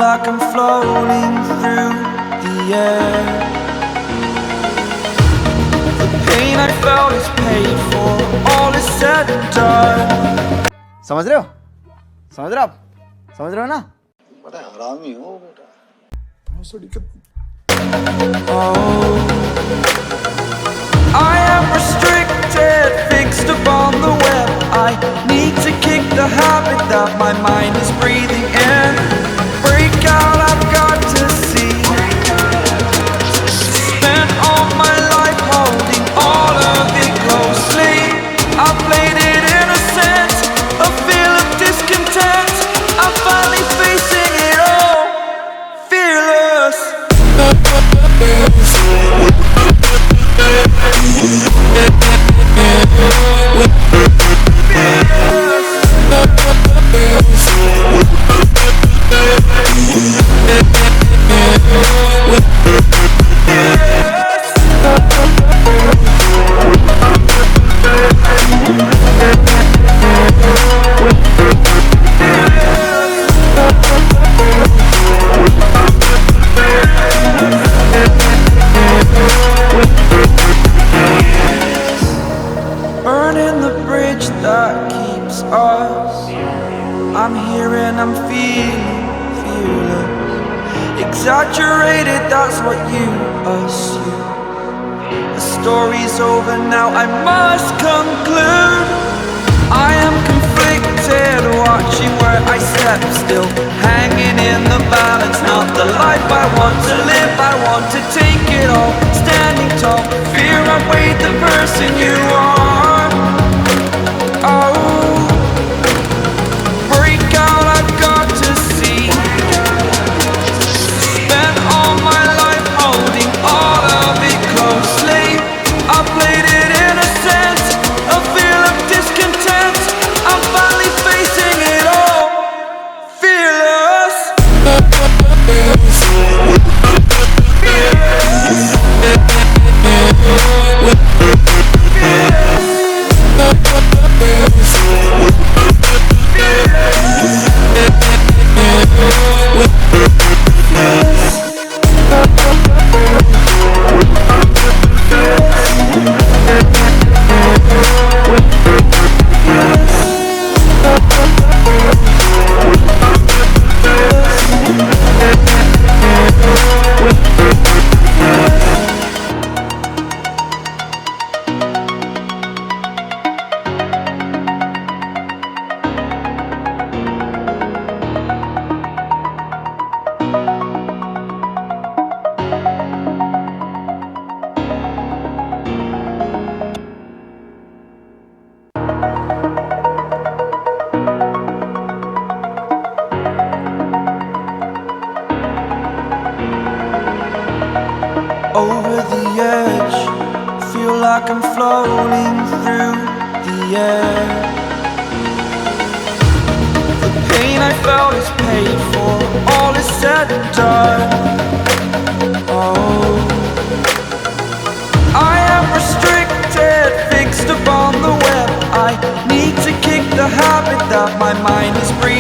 like I'm floating through the air. The pain I felt is paid for, all is said and done. समझ रहे हो? समझ रहे हो आप? समझ रहे हो ना? बड़ा हरामी हो बेटा। Oh, I am restricted, fixed upon the web. I need to kick the habit that my mind is breathing in. Break out, I've got to see. Spent all my life holding all of it closely. I played it innocent, a feel of discontent. I'm finally facing it all, fearless. Burning the bridge that keeps us. I'm here and I'm feeling fearless. Exaggerated, that's what you assume. The story's over now, I must conclude. I am conflicted, watching where I step still, hanging in the balance. Not the life I want to live, I want to take it all. Standing tall, fear I weighed the person you are. Oh, break out, I've got to see. Spent all my life holding all of it closely. I played it innocent, a feel of discontent. I'm finally facing it all, fearless. Over the edge, feel like I'm floating through the air. The pain I felt is paid for, all is said and done. Oh, I am restricted, fixed upon the web. I need to kick the habit that my mind is breathing.